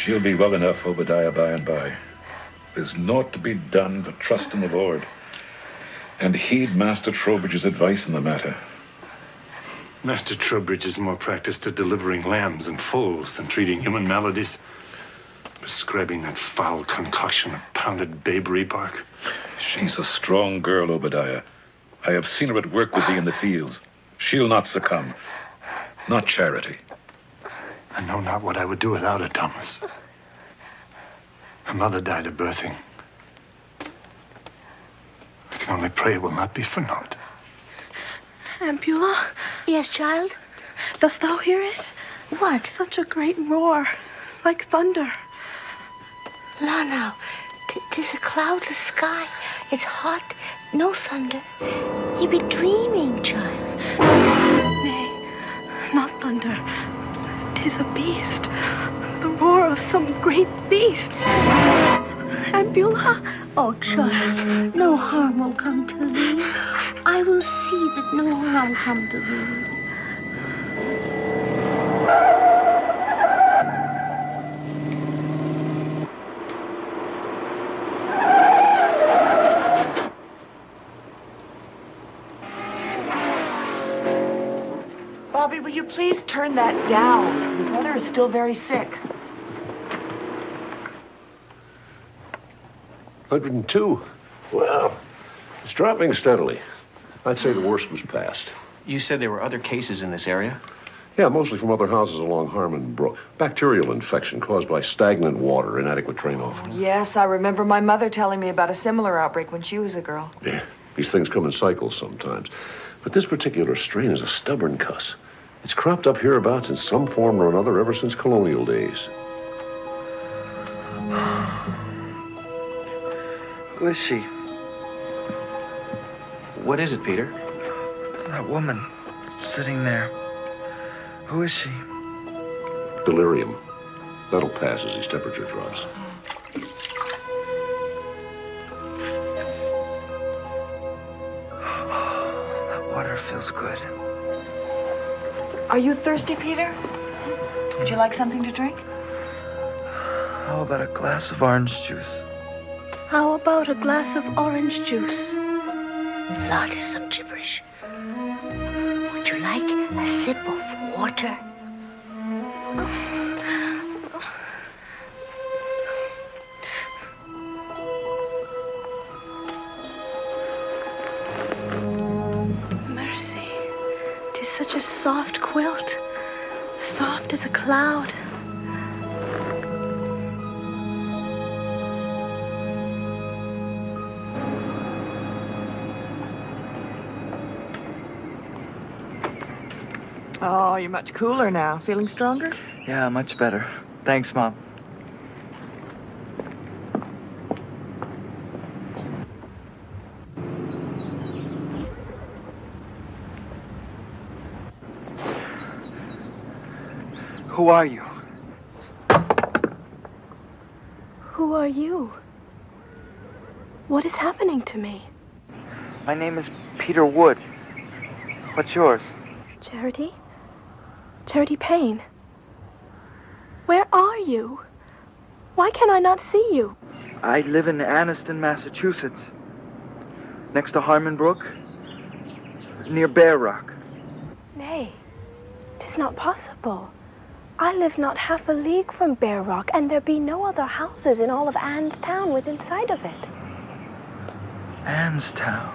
She'll be well enough, Obadiah, by and by. There's naught to be done but trust in the Lord and heed Master Trowbridge's advice in the matter. Master Trowbridge is more practiced at delivering lambs and foals than treating human maladies. Prescribing that foul concoction of pounded bayberry bark. She's a strong girl, Obadiah. I have seen her at work with thee in the fields. She'll not succumb. Not Charity. I know not what I would do without her, Thomas. Her mother died of birthing. I can only pray it will not be for naught. Aunt Beulah? Yes, child? Dost thou hear it? What? Such a great roar, like thunder. La now, 'tis a cloudless sky. It's hot, no thunder. Ye be dreaming, child. Nay, not thunder. 'Tis a beast. The roar of some great beast. Aunt Beulah? Oh, child, no harm will come to thee. I will see that no harm come to thee. Bobby, will you please turn that down? The mother is still very sick. 102. Well, it's dropping steadily. I'd say the worst was past. You said there were other cases in this area? Yeah, mostly from other houses along Harmon Brook. Bacterial infection caused by stagnant water, inadequate drain-off. Yes, I remember my mother telling me about a similar outbreak when she was a girl. Yeah, these things come in cycles sometimes. But this particular strain is a stubborn cuss. It's cropped up hereabouts in some form or another ever since colonial days. Who is she? What is it, Peter? That woman sitting there. Who is she? Delirium. That'll pass as his temperature drops. That water feels good. Are you thirsty, Peter? Would you like something to drink? How about a glass of orange juice? How about a glass of orange juice? Lot is some gibberish. Would you like a sip of water? Mercy, 'tis such a soft quilt, soft as a cloud. Oh, you're much cooler now. Feeling stronger? Yeah, much better. Thanks, Mom. Who are you? Who are you? What is happening to me? My name is Peter Wood. What's yours? Charity? Charity Payne. Where are you? Why can I not see you? I live in Anniston, Massachusetts. Next to Harmon Brook. Near Bear Rock. Nay, 'tis not possible. I live not half a league from Bear Rock, and there be no other houses in all of Ann's town within sight of it. Ann's town.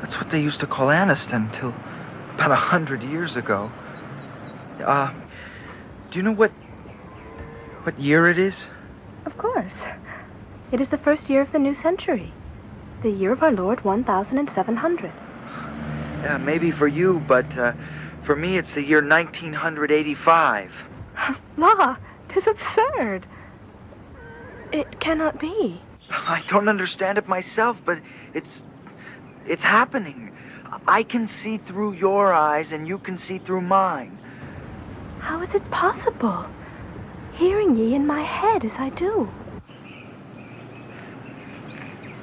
That's what they used to call Anniston till about 100 years ago. Do you know what year it is? Of course. It is the first year of the new century. The year of our Lord 1700. Yeah, maybe for you, but for me it's the year 1985. La, 'tis absurd. It cannot be. I don't understand it myself, but it's happening. I can see through your eyes and you can see through mine. How is it possible? Hearing ye in my head as I do.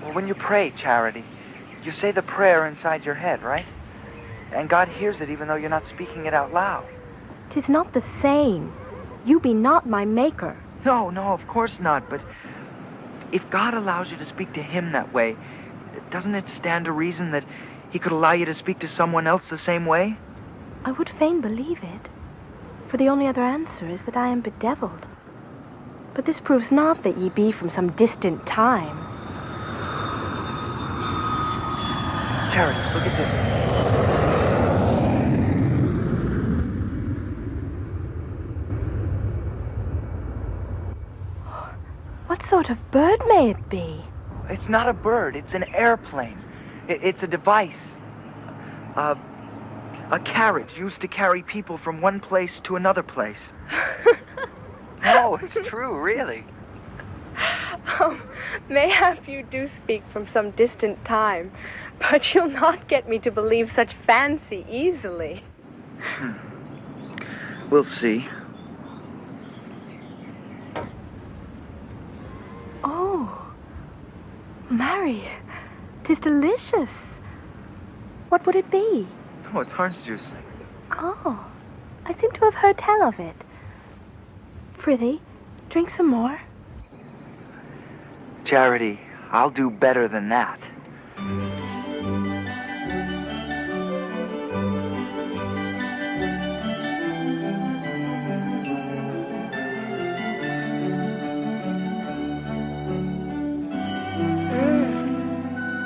Well, when you pray, Charity, you say the prayer inside your head, right? And God hears it even though you're not speaking it out loud. 'Tis not the same. You be not my maker. No, of course not, but if God allows you to speak to him that way, doesn't it stand to reason that he could allow you to speak to someone else the same way? I would fain believe it, for the only other answer is that I am bedeviled. But this proves not that ye be from some distant time. Charity, look at this. What sort of bird may it be? It's not a bird, it's an airplane. It's a device. A carriage used to carry people from one place to another place. No, it's true, really. Oh, mayhap you do speak from some distant time, but you'll not get me to believe such fancy easily. We'll see. Oh, Mary, 'tis delicious. What would it be? Oh, it's orange juice. Oh, I seem to have heard tell of it. Prithee, drink some more. Charity, I'll do better than that.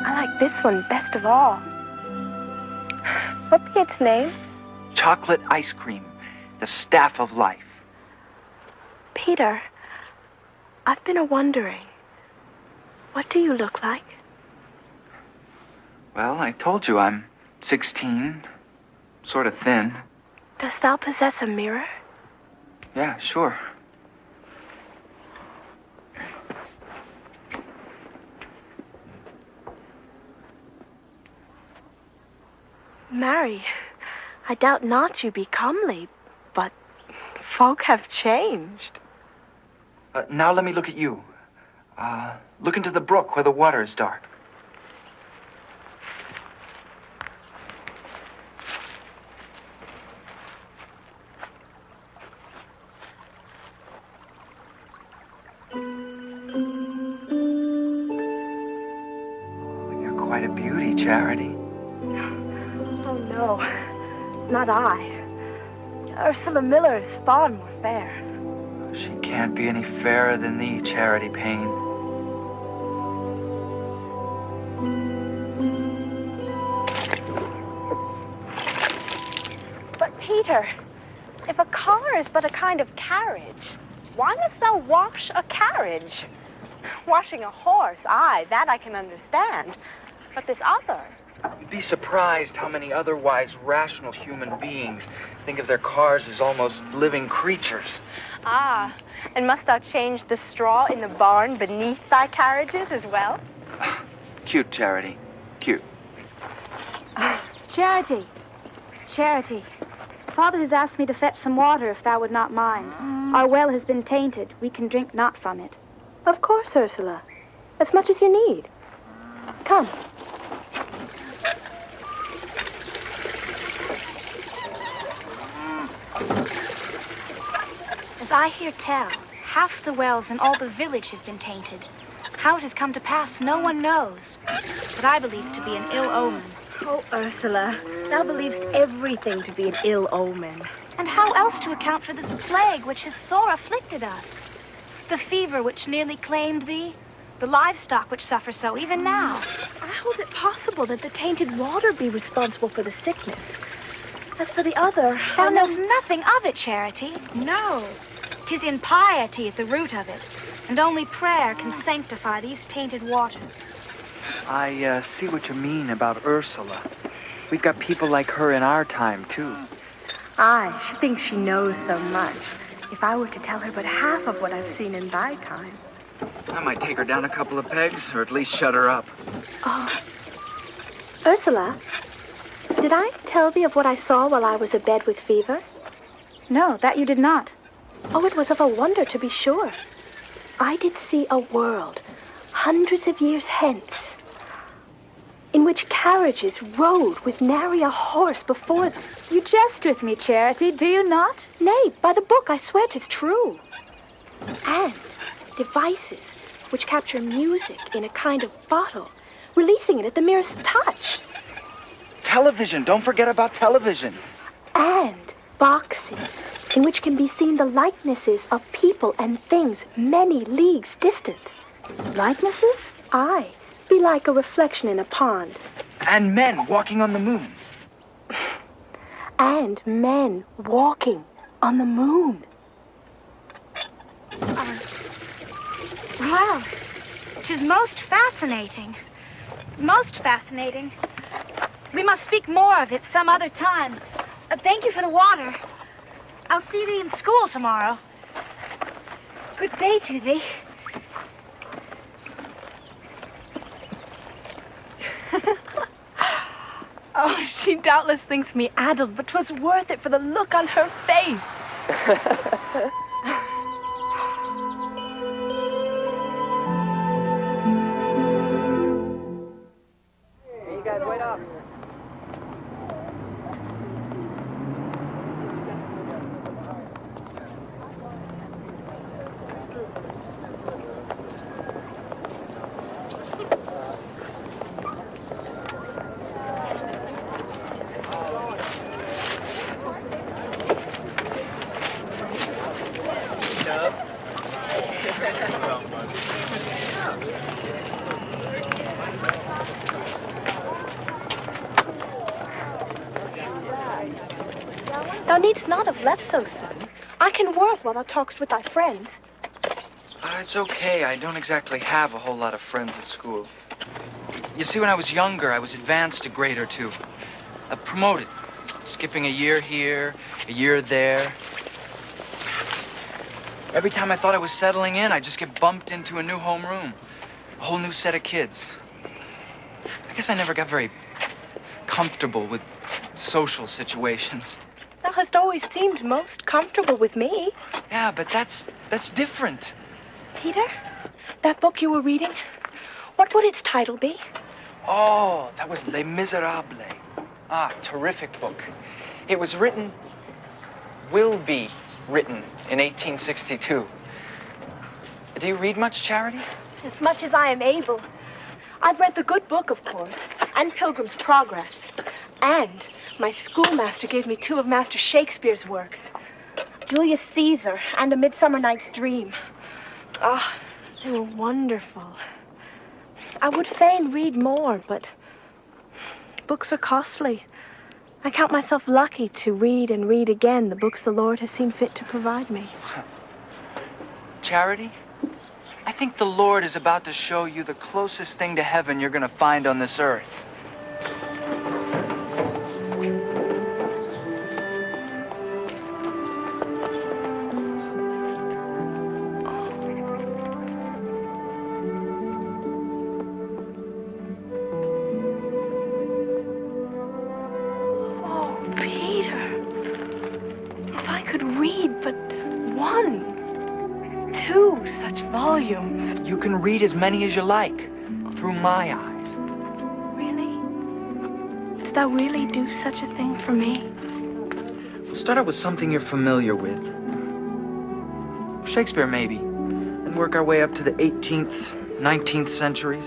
I like this one best of all. What be its name? Chocolate ice cream, the staff of life. Peter, I've been a-wondering. What do you look like? Well, I told you I'm 16, sort of thin. Dost thou possess a mirror? Yeah, sure. Marry, I doubt not you be comely, but folk have changed. Now let me look at you. Look into the brook where the water is dark. Oh, you're quite a beauty, Charity. Oh, no, not I. Ursula Miller is far more fair. She can't be any fairer than thee, Charity Payne. But, Peter, if a car is but a kind of carriage, why must thou wash a carriage? Washing a horse, aye, that I can understand. But this other... You'd be surprised how many otherwise rational human beings think of their cars as almost living creatures. Ah, and must thou change the straw in the barn beneath thy carriages as well? Cute, Charity. Cute. Charity. Charity. Father has asked me to fetch some water if thou would not mind. Our well has been tainted. We can drink not from it. Of course, Ursula. As much as you need. Come. As I hear tell, half the wells in all the village have been tainted. How it has come to pass, no one knows. But I believe it to be an ill omen. Oh, Ursula, thou believest everything to be an ill omen. And how else to account for this plague which has sore afflicted us? The fever which nearly claimed thee, the livestock which suffer so even now. I hold it possible that the tainted water be responsible for the sickness. As for the other... Thou knowest nothing of it, Charity. No. 'Tis impiety at the root of it, and only prayer can sanctify these tainted waters. I see what you mean about Ursula. We've got people like her in our time, too. Aye, she thinks she knows so much. If I were to tell her but half of what I've seen in thy time. I might take her down a couple of pegs, or at least shut her up. Oh. Ursula, did I tell thee of what I saw while I was abed with fever? No, that you did not. Oh, it was of a wonder, to be sure. I did see a world, hundreds of years hence. in which carriages rode with nary a horse before them. You jest with me, Charity, do you not? Nay, by the book, I swear 'tis true. And devices which capture music in a kind of bottle, releasing it at the merest touch. Television. Don't forget about television. And boxes in which can be seen the likenesses of people and things many leagues distant. Likenesses? Aye, be like a reflection in a pond. And men walking on the moon. And men walking on the moon. Well, 'tis most fascinating. Most fascinating. We must speak more of it some other time. Thank you for the water. I'll see thee in school tomorrow. Good day to thee. Oh, she doubtless thinks me addled, but 'twas worth it for the look on her face. Hey, you guys, wait up. Thou needst not have left so soon. I can work while thou talkst with thy friends. It's okay. I don't exactly have a whole lot of friends at school. You see, when I was younger, I was advanced a grade or two. Promoted. Skipping a year here, a year there. Every time I thought I was settling in, I'd just get bumped into a new homeroom. A whole new set of kids. I guess I never got very comfortable with social situations. Thou hast always seemed most comfortable with me. Yeah, but that's different. Peter, that book you were reading, what would its title be? Oh, that was Les Miserables. Ah, terrific book. It was written, will be written in 1862. Do you read much, Charity? As much as I am able. I've read the good book, of course, and Pilgrim's Progress. And my schoolmaster gave me 2 of Master Shakespeare's works, Julius Caesar and A Midsummer Night's Dream. Ah, they were wonderful. I would fain read more, but books are costly. I count myself lucky to read and read again the books the Lord has seen fit to provide me. Charity, I think the Lord is about to show you the closest thing to heaven you're going to find on this earth. You can read as many as you like, through my eyes. Really? Dost thou really do such a thing for me? We'll start out with something you're familiar with. Shakespeare, maybe. And work our way up to the 18th, 19th centuries.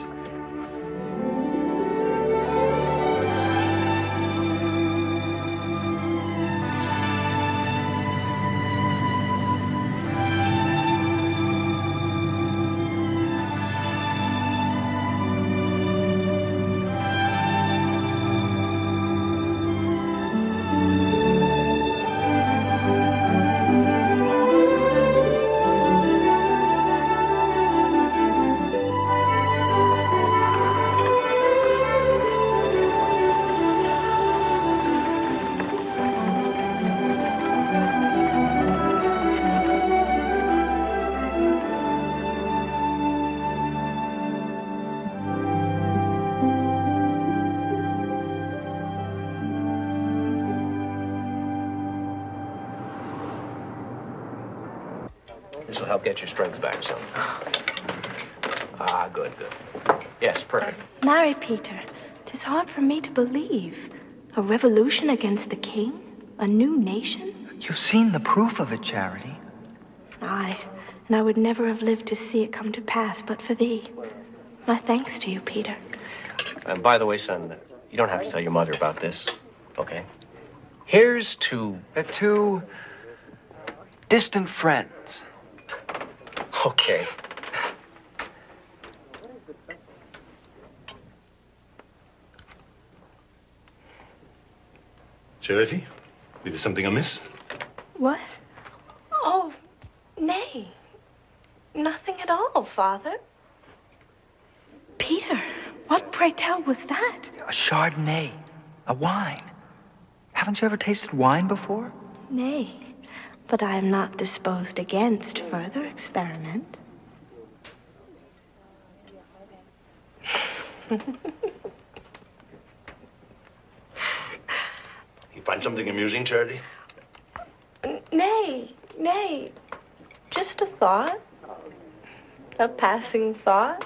This will help get your strength back some. Ah, good. Yes, perfect. Marry, Peter, It's hard for me to believe. A revolution against the king? A new nation? You've seen the proof of it, Charity. Aye, and I would never have lived to see it come to pass but for thee. My thanks to you, Peter. And by the way, son, you don't have to tell your mother about this, okay? Here's to... Two distant friends. Okay. Charity? Is there something amiss? What? Oh, nay. Nothing at all, Father. Peter, what, pray tell, was that? A Chardonnay. A wine. Haven't you ever tasted wine before? Nay, but I am not disposed against further experiment. You find something amusing, Charity? Nay, nay. Just a thought. A passing thought.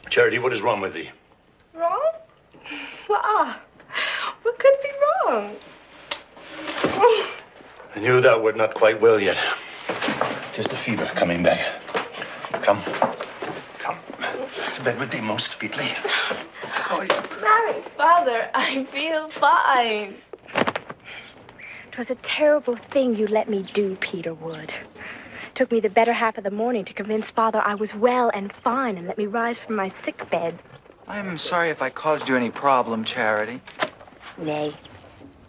Charity, what is wrong with thee? Wrong? What could be wrong? I knew thou wert not quite well yet. Just a fever coming back. Come. Come. To bed with thee most featly. Marry, Father, I feel fine. 'Twas a terrible thing you let me do, Peter Wood. Took me the better half of the morning to convince Father I was well and fine and let me rise from my sick bed. I'm sorry if I caused you any problem, Charity. Nay,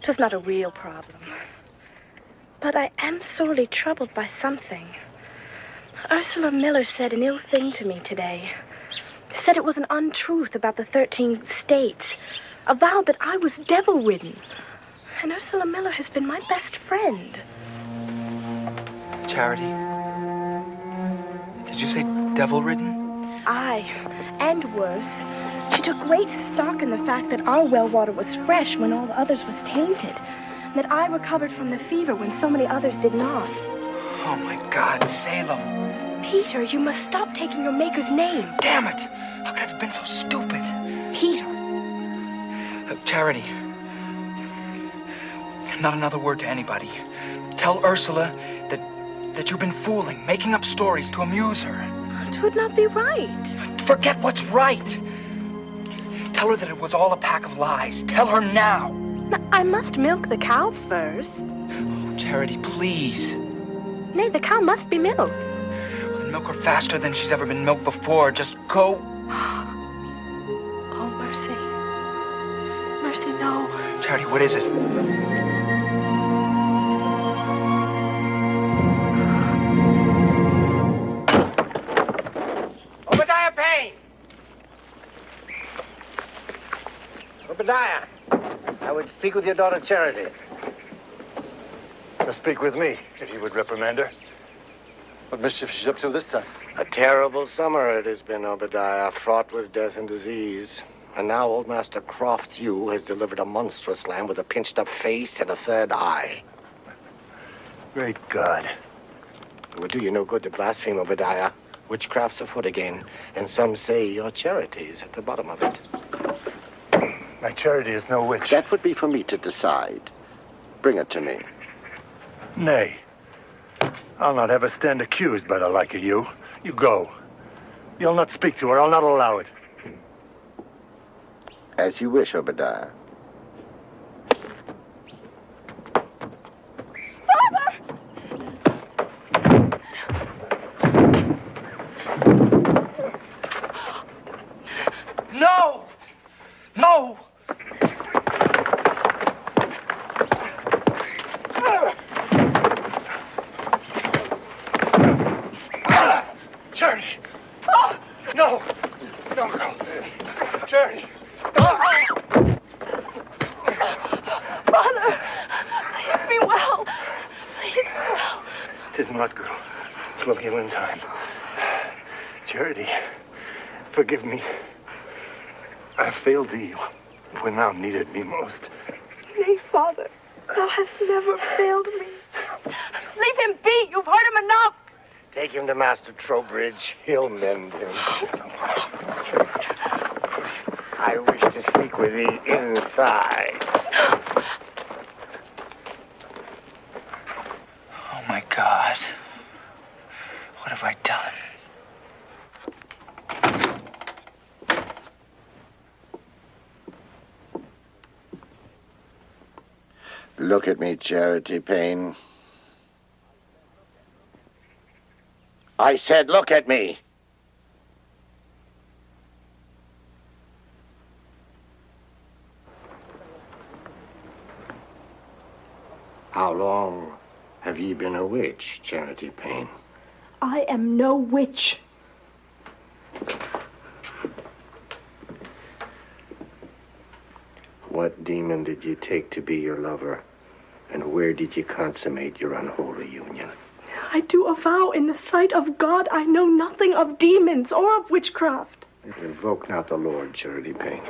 'twas not a real problem. But I am sorely troubled by something. Ursula Miller said an ill thing to me today. Said it was an untruth about the 13 states. Avowed that I was devil-ridden. And Ursula Miller has been my best friend. Charity? Did you say devil-ridden? Aye, and worse. She took great stock in the fact that our well water was fresh when all the others was tainted. And that I recovered from the fever when so many others did not. Oh, my God, Salem. Peter, you must stop taking your maker's name. Damn it! How could I have been so stupid? Peter. Charity. Not another word to anybody. Tell Ursula that you've been fooling, making up stories to amuse her. It would not be right. Forget what's right. Tell her that it was all a pack of lies. Tell her now. I must milk the cow first. Oh, Charity, please. Nay, the cow must be milked. Well, then milk her faster than she's ever been milked before. Just go. Oh, Mercy. Mercy, no. Charity, what is it? Obadiah Payne! Obadiah, I would speak with your daughter Charity. Speak with me, if you would reprimand her. What mischief she's up to this time? A terrible summer it has been, Obadiah, fraught with death and disease. And now old Master Croft Hugh has delivered a monstrous lamb with a pinched-up face and a third eye. Great God. It would do you no good to blaspheme, Obadiah. Witchcraft's afoot again, and some say your Charity is at the bottom of it. My Charity is no witch. That would be for me to decide. Bring it to me. Nay. I'll not have her stand accused by the like of you. You go. You'll not speak to her. I'll not allow it. As you wish, Obadiah. No! No! Charity! No! No, girl. Charity! Father, please be well. Please be well. 'Tis not, girl. 'Twill heal in time. Charity, forgive me. I failed thee when thou needed me most. Nay, Father, thou hast never failed me. Leave him be. You've hurt him enough. Take him to Master Trowbridge. He'll mend him. I wish to speak with thee inside. Oh, my God. What have I done? Look at me, Charity Payne. I said, look at me. How long have ye been a witch, Charity Payne? I am no witch. What demon did you take to be your lover? And where did you consummate your unholy union? I do avow in the sight of God I know nothing of demons or of witchcraft. Invoke not the Lord, Charity Payne.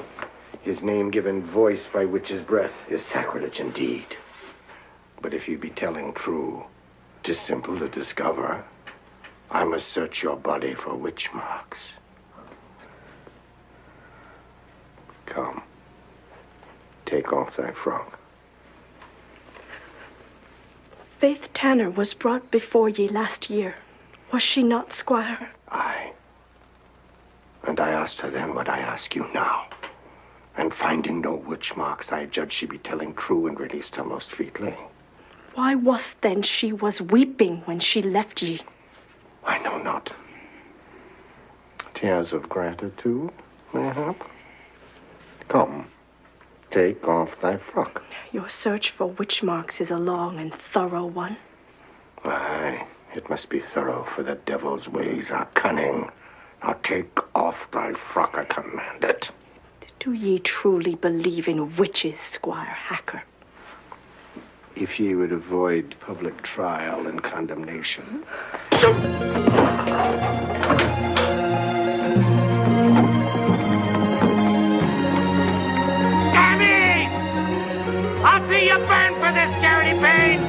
His name given voice by witch's breath is sacrilege indeed. But if you be telling true, 'tis simple to discover. I must search your body for witch marks. Come. Take off thy frock. Faith Tanner was brought before ye last year. Was she not, Squire? Aye. And I asked her then what I ask you now. And finding no witch marks, I judge she be telling true and released her most featly. Why was then she was weeping when she left ye? I know not. Tears of gratitude, mayhap. Come, take off thy frock. Your search for witch marks is a long and thorough one. Aye, it must be thorough, for the devil's ways are cunning. Now take off thy frock, I command it. Do ye truly believe in witches, Squire Hacker? If ye would avoid public trial and condemnation. Dammy! I'll see you burn for this, Charity Payne!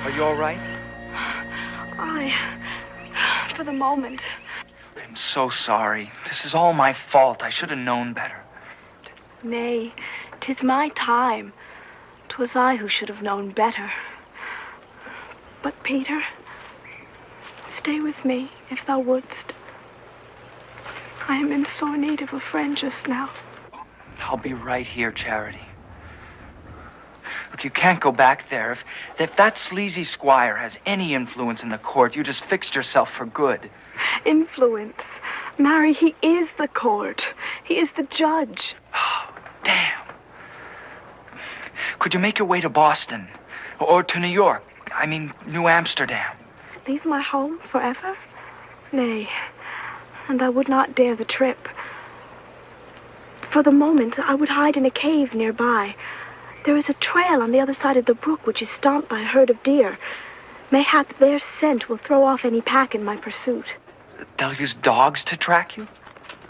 Are you all right? For the moment. I'm so sorry. This is all my fault. I should have known better. Nay, 'tis my time. 'Twas I who should have known better. But, Peter, stay with me, if thou wouldst. I am in sore need of a friend just now. I'll be right here, Charity. Look, you can't go back there. If that sleazy squire has any influence in the court, you just fixed yourself for good. Influence? Mary, he is the court. He is the judge. Oh, damn. Could you make your way to Boston? Or to New York? I mean, New Amsterdam. Leave my home forever? Nay, and I would not dare the trip. For the moment, I would hide in a cave nearby. There is a trail on the other side of the brook which is stomped by a herd of deer. Mayhap their scent will throw off any pack in my pursuit. They'll use dogs to track you?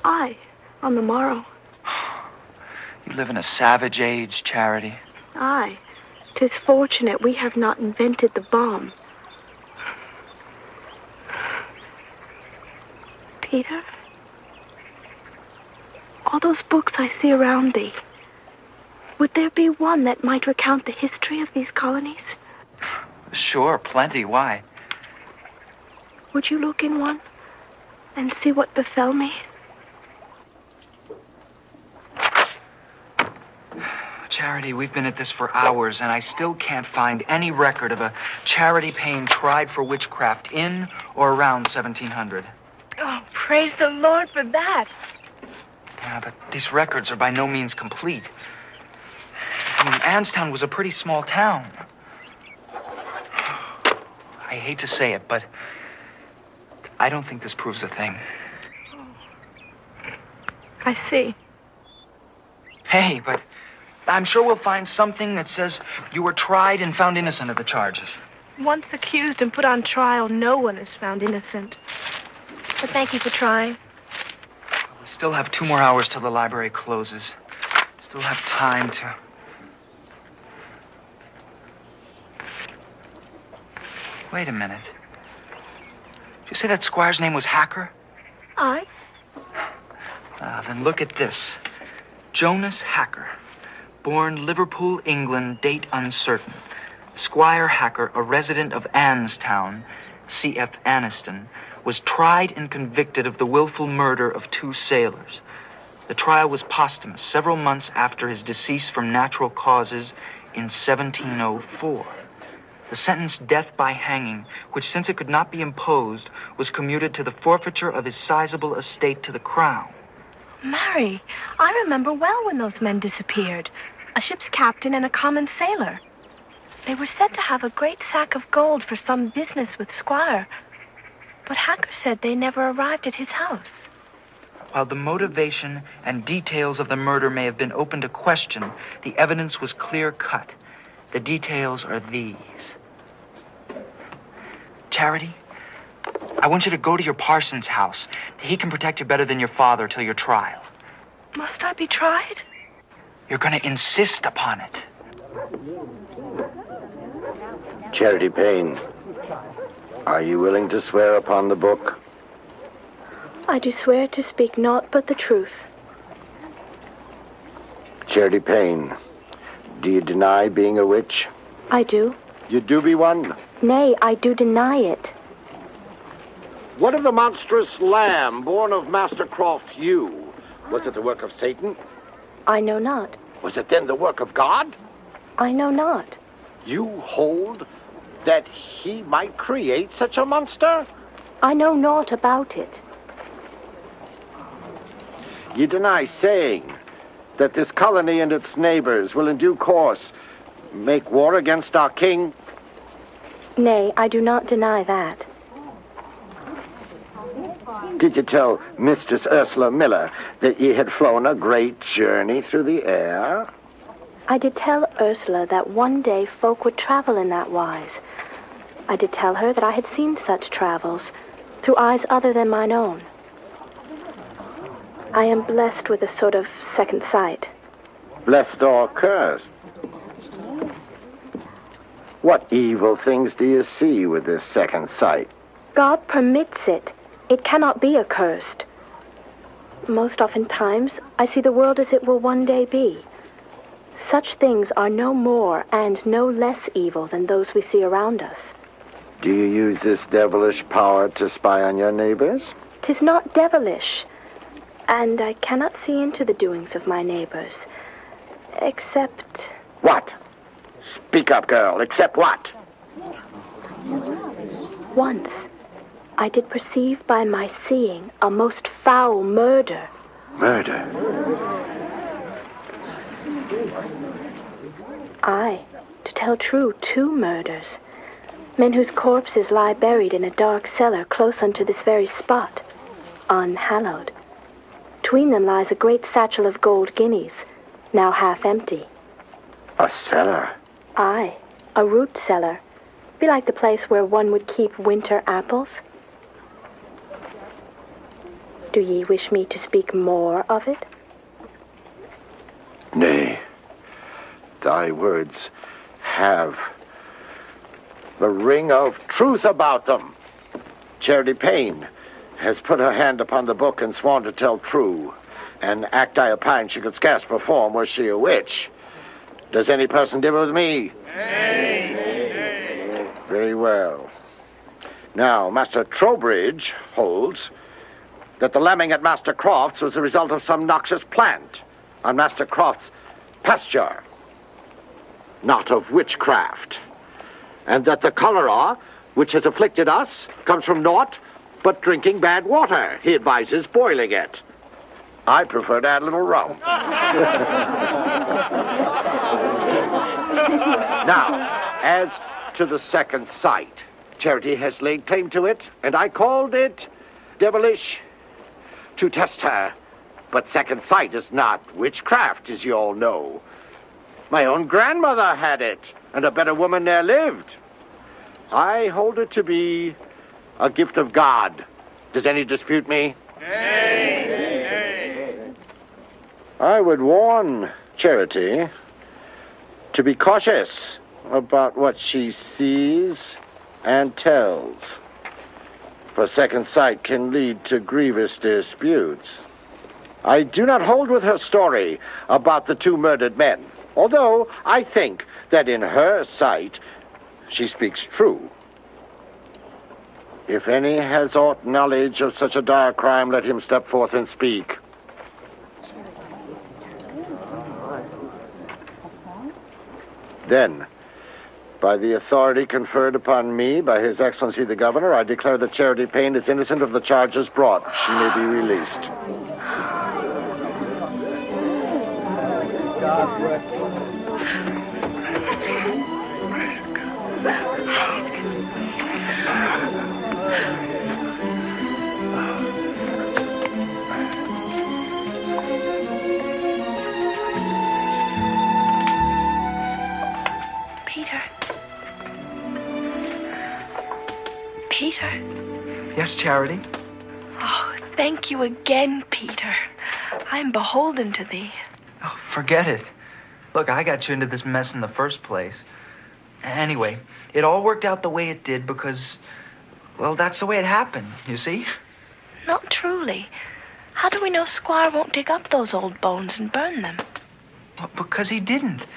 Aye, on the morrow. You live in a savage age, Charity. Aye, 'tis fortunate we have not invented the bomb. Peter? All those books I see around thee, would there be one that might recount the history of these colonies? Sure, plenty. Why? Would you look in one and see what befell me? Charity, we've been at this for hours, and I still can't find any record of a Charity Payne tried for witchcraft in or around 1700. Oh, praise the Lord for that. Yeah, but these records are by no means complete. I mean, Anstown was a pretty small town. I hate to say it, but I don't think this proves a thing. I see. Hey, but I'm sure we'll find something that says you were tried and found innocent of the charges. Once accused and put on trial, no one is found innocent. But thank you for trying. We still have 2 more hours till the library closes. Still have time to... Wait a minute. Did you say that squire's name was Hacker? Aye. Then look at this. Jonas Hacker. Born Liverpool, England, date uncertain. Squire Hacker, a resident of Anstown, C.F. Aniston, was tried and convicted of the willful murder of 2 sailors. The trial was posthumous, several months after his decease from natural causes in 1704. The sentence, death by hanging, which, since it could not be imposed, was commuted to the forfeiture of his sizable estate to the crown. Mary, I remember well when those men disappeared. A ship's captain and a common sailor. They were said to have a great sack of gold for some business with Squire. But Hacker said they never arrived at his house. While the motivation and details of the murder may have been open to question, the evidence was clear-cut. The details are these. Charity, I want you to go to your parson's house. He can protect you better than your father till your trial. Must I be tried? You're going to insist upon it. Charity Payne, are you willing to swear upon the book? I do swear to speak naught but the truth. Charity Payne, do you deny being a witch? I do. You do be one? Nay, I do deny it. What of the monstrous lamb born of Master Croft's ewe? Was it the work of Satan? I know not. Was it then the work of God? I know not. You hold that he might create such a monster? I know naught about it. You deny saying that this colony and its neighbors will in due course make war against our king? Nay, I do not deny that. Did you tell Mistress Ursula Miller that ye had flown a great journey through the air? I did tell Ursula that one day folk would travel in that wise. I did tell her that I had seen such travels through eyes other than mine own. I am blessed with a sort of second sight. Blessed or cursed? What evil things do you see with this second sight? God permits it. It cannot be accursed. Most oftentimes, I see the world as it will one day be. Such things are no more and no less evil than those we see around us. Do you use this devilish power to spy on your neighbors? 'Tis not devilish, and I cannot see into the doings of my neighbors, except... What? Speak up, girl. Except what? Once, I did perceive by my seeing a most foul murder. Murder? Aye, to tell true, 2 murders. Men whose corpses lie buried in a dark cellar close unto this very spot, unhallowed. 'Tween them lies a great satchel of gold guineas, now half empty. A cellar? Aye, a root cellar. Be like the place where one would keep winter apples. Do ye wish me to speak more of it? Nay, thy words have the ring of truth about them. Charity Payne has put her hand upon the book and sworn to tell true, an act I opine she could scarce perform were she a witch. Does any person differ with me? Nay. Very well. Now, Master Trowbridge holds that the lambing at Master Croft's was the result of some noxious plant on Master Croft's pasture. not of witchcraft. And that the cholera, which has afflicted us, comes from naught but drinking bad water. He advises boiling it. I prefer to add a little rum. Now, as to the second sight, Charity has laid claim to it, and I called it devilish to test her. But second sight is not witchcraft, as you all know. My own grandmother had it, and a better woman ne'er lived. I hold it to be a gift of God. Does any dispute me? I would warn Charity to be cautious about what she sees and tells. For second sight can lead to grievous disputes. I do not hold with her story about the 2 murdered men, although I think that in her sight she speaks true. If any has aught knowledge of such a dire crime, let him step forth and speak. Then, by the authority conferred upon me by His Excellency the Governor, I declare that Charity Payne is innocent of the charges brought. She may be released. Peter. Yes, Charity? Oh, thank you again, Peter. I'm beholden to thee. Oh, forget it. Look, I got you into this mess in the first place. Anyway, it all worked out the way it did because, well, that's the way it happened, you see? Not truly. How do we know Squire won't dig up those old bones and burn them? Well, because he didn't.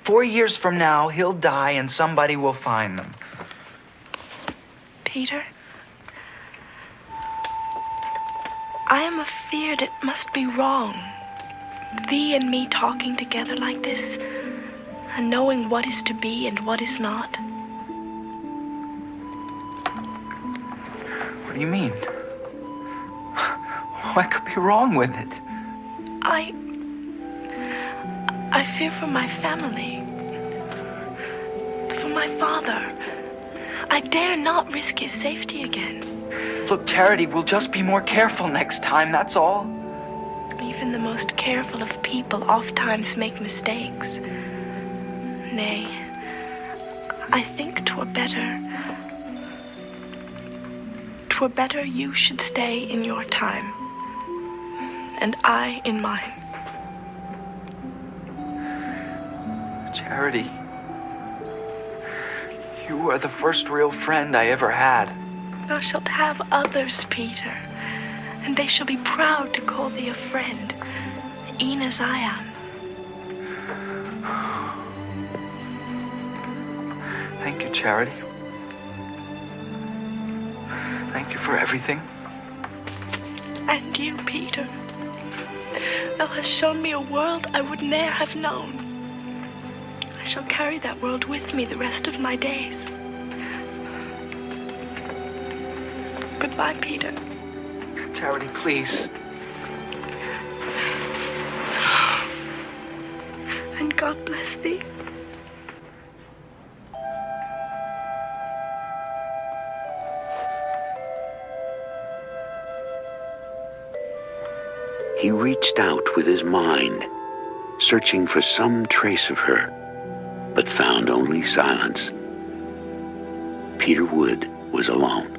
4 years from now, he'll die and somebody will find them. Peter, I am afeard it must be wrong. Thee and me talking together like this, and knowing what is to be and what is not. What do you mean? What could be wrong with it? I fear for my family, for my father. I dare not risk his safety again. Look, Charity, we'll just be more careful next time, that's all. Even the most careful of people oftentimes make mistakes. Nay, I think 'twere better you should stay in your time, and I in mine. Charity, you are the first real friend I ever had. Thou shalt have others, Peter, and they shall be proud to call thee a friend, e'en as I am. Thank you, Charity. Thank you for everything. And you, Peter. Thou hast shown me a world I would ne'er have known. I shall carry that world with me the rest of my days. Goodbye, Peter. Charity, please. And God bless thee. He reached out with his mind, searching for some trace of her, but found only silence. Peter Wood was alone.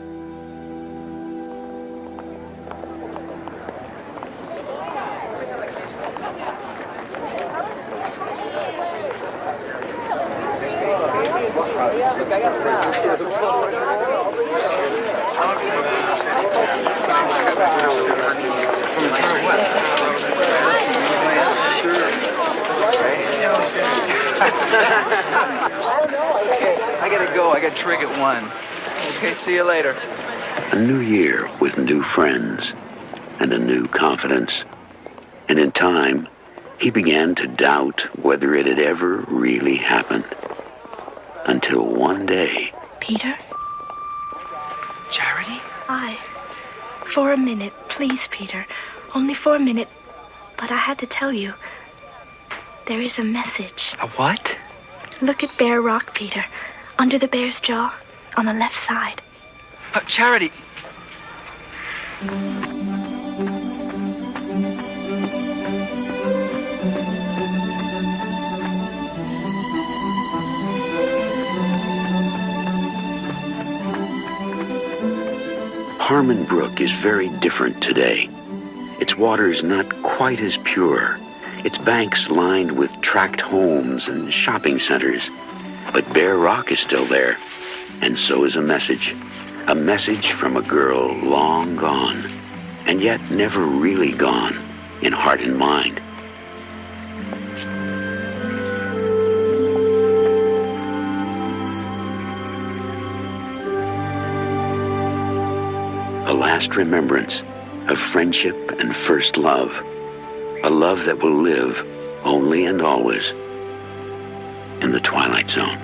I gotta go. I got trig at 1. Okay, see you later. A new year with new friends and a new confidence. And in time, He began to doubt whether it had ever really happened. Until one day... Peter? Charity? For a minute, please, Peter. Only for a minute. But I had to tell you. There is a message. A what? Look at Bear Rock, Peter. Under the bear's jaw, on the left side. Charity! Harmon Brook is very different today. Its water is not quite as pure. Its banks lined with tract homes and shopping centers. But Bear Rock is still there, and so is a message. A message from a girl long gone, and yet never really gone in heart and mind. A last remembrance of friendship and first love. A love that will live only and always in the Twilight Zone.